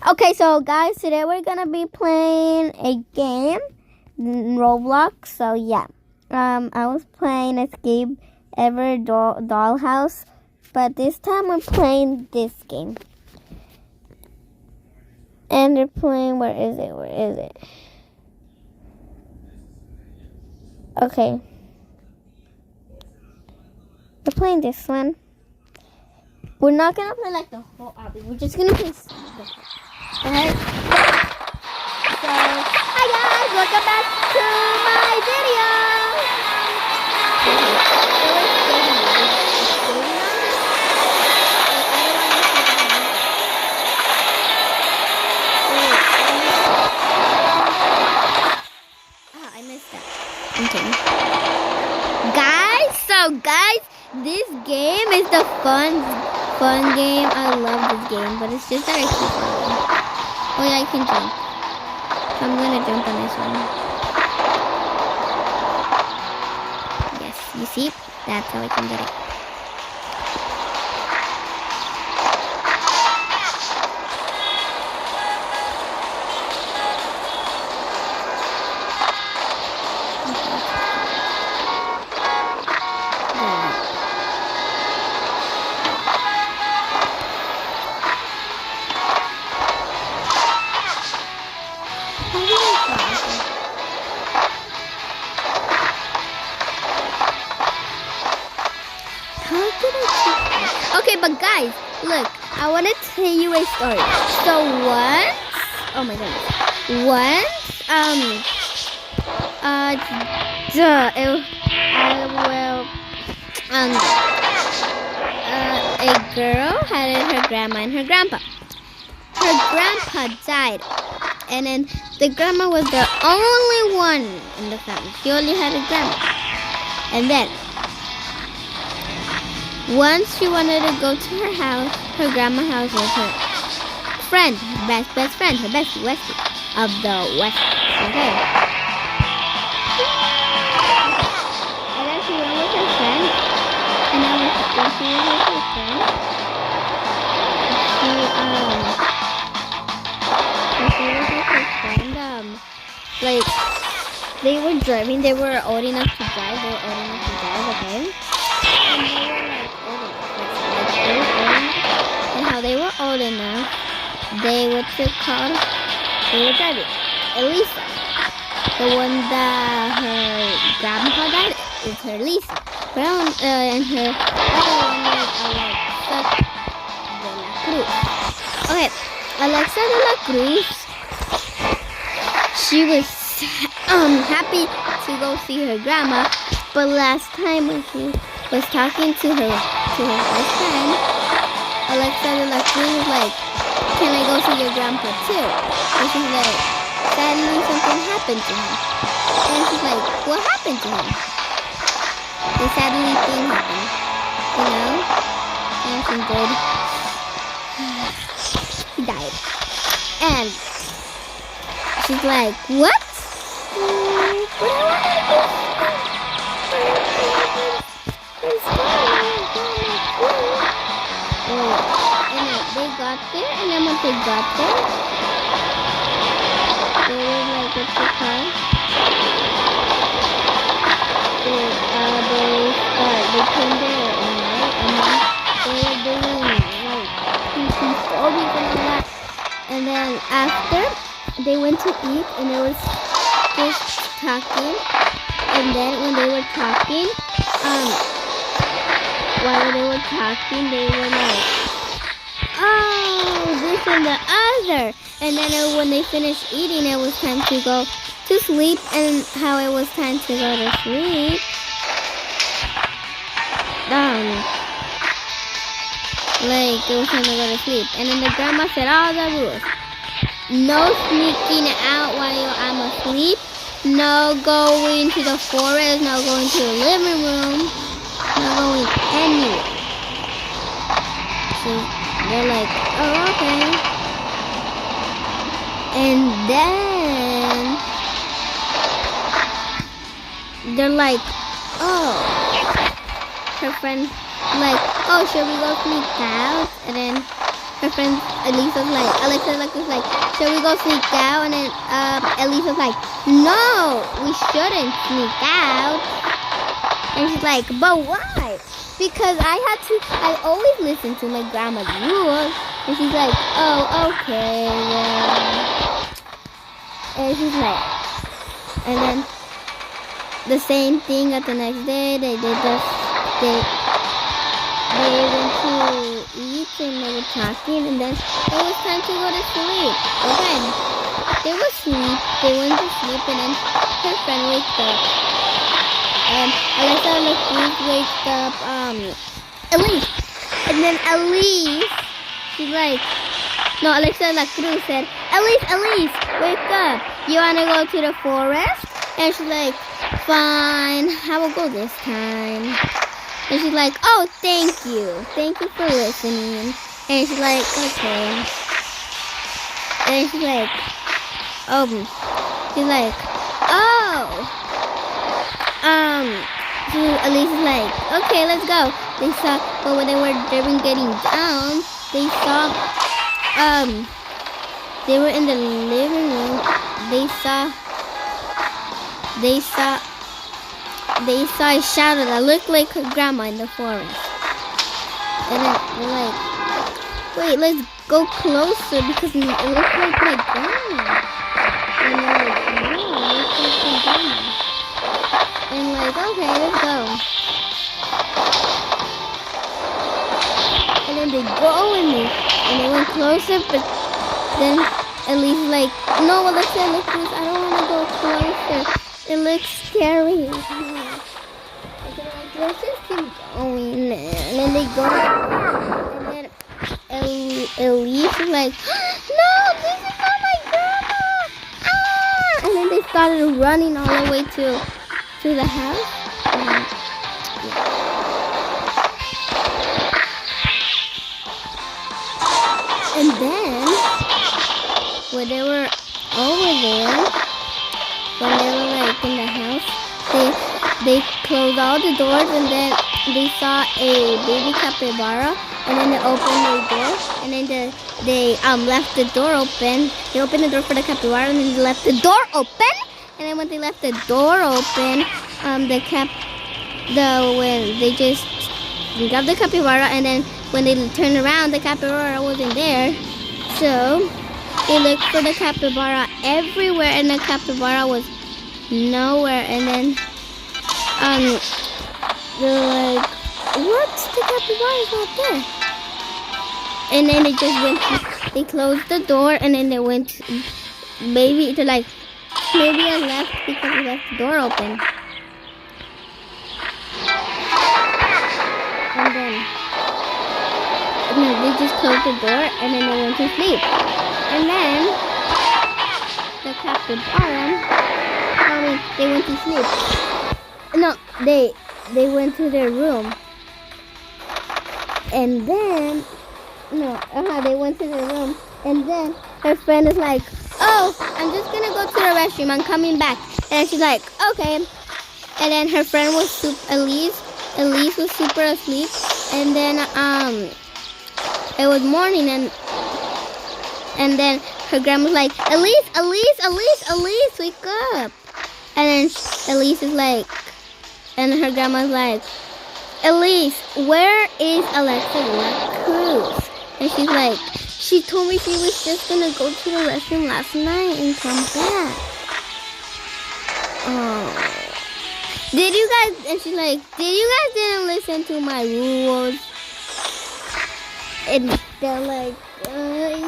Okay, so guys, today we're gonna be playing a game, Roblox. So yeah, I was playing Escape Ever Dollhouse, but this time we're playing this game. And they're playing. Where is it? Where is it? Okay, we're playing this one. We're not gonna play like the whole obby. We're just gonna play. Okay. So, hi guys, welcome back to my video. I missed that. Okay. Guys, this game is the fun game. I love this game, but it's just that I keep falling. Oh yeah, I can jump. So I'm gonna jump on this one. Yes, you see? That's how I can get it. Okay, but guys, look, I want to tell you a story. So once, oh my goodness, a girl had her grandma and her grandpa. Her grandpa died, and then the grandma was the only one in the family. She only had a grandma, and then once she wanted to go to her house, her grandma's house with her friend, best friend, her bestie, Westie of the West. Okay. And then she went with her friend, and then when she was with her friend, like they were driving. They were old enough to drive. Okay. And they were like old enough. And how they were old enough, they were driving. Elisa, the one that her grandpa died, is her Lisa. And her other one is Alexa de la Cruz. Okay, Alexa de la Cruz. She was happy to go see her grandma, but last time when she was talking to her best friend, Alexa de la Cruz was like, "Can I go see your grandpa too?" And she's like, "Sadly, something happened to him." And she's like, "What happened to him?" The sadly thing happened, you know? Anything good. He died. And she's like, "What?" They got there, and then once they got there, they were like, what's the car? They came there at night, and then they were doing like creepy stories and all that. And then after, they went to eat, and they was just talking. And then when they were talking, while they were talking, they were like, "Oh, this and the other." And then when they finished eating, it was time to go to sleep. And how it was time to go to sleep, like it was time to go to sleep. And then the grandma said all the rules: no sneaking out while I'm asleep, no going to the forest, no going to the living room, no going anywhere. So they're like, "Oh, okay." And then they're like, "Oh," her friend like, "Oh, should we go sneak out?" And then her friend Elise was like, Alexa was like, shall we go sneak out? And then Elise was like, no, we shouldn't sneak out. And she's like, but why? Because I always listen to my grandma's rules. And she's like, oh, okay, yeah. And she's like, and then the same thing at the next day. They went to eat and they were talking, and then it was time to go to sleep. Okay, they went to sleep, and then her friend wakes up. And Alexa wakes up, Elise. And then Elise, she's like, no, Alexa La Cruz said, Elise, wake up. You want to go to the forest? And she's like, fine, I will go this time. And she's like, oh, thank you for listening. And she's like, okay. And she's like, oh, so Elise is like, okay, let's go. But when they were getting down, they saw, they were in the living room. They saw a shadow that looked like her grandma in the forest. And then they're like, wait, let's go closer because it looks like my grandma. And they're like, no, it looks like my grandma. And like, okay, let's go. And then they go and they went closer, but then Elise is like, no, Alexa, look this, I don't want to go closer. It looks scary. Let's just keep going. And then they go. And then Elise is like, no, this is not my grandma. Ah! And then they started running all the way to the house. And then, when they were over there, when they were like in the house, they closed all the doors, and then they saw a baby capybara, and then they opened the door, and then they left the door open. They opened the door for the capybara, and then they left the door open. And then when they left the door open, when they just grabbed the capybara, and then when they turned around, the capybara wasn't there. So they looked for the capybara everywhere, and the capybara was nowhere. And then they're like, what? The capybara is not there. And then they just they closed the door, and then they went, maybe I left because we left the door open. And then they just closed the door, and then they went to sleep. And then the capybara, they went to sleep. No, they went to their room. And then, they went to their room. And then her friend is like, oh, I'm just going to go to the restroom. I'm coming back. And she's like, okay. And then her friend was Elise. Elise was super asleep. And then it was morning, and then her grandma was like, Elise, wake up. And then Elise is like, and her grandma's like, Elise, where is Alexa La Cruz? And she's like, she told me she was just gonna go to the restroom last night and come back. Oh. Did you guys, and she's like, didn't listen to my rules? And they're like,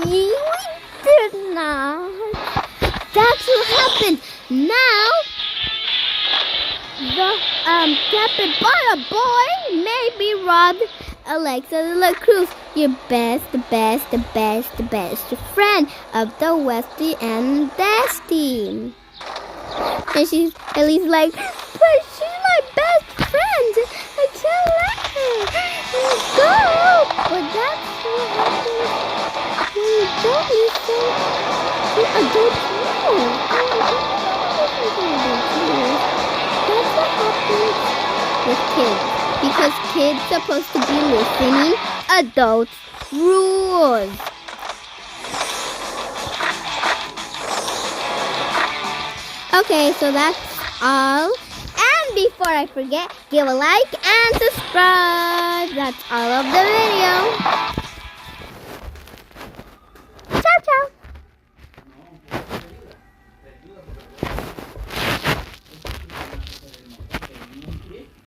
we did not. That's what happened. Now, the capybara boy maybe robbed Alexa La Cruz, your best friend of the Westie and Bestie. And she's at least like, but she's my best friend. I can't let her go. But that's what happens when you don't listen to adults' rules. That's what happens with kids. Because kids are supposed to be listening adults' rules. Okay, so that's all. And before I forget, give a like and subscribe. That's all of the video.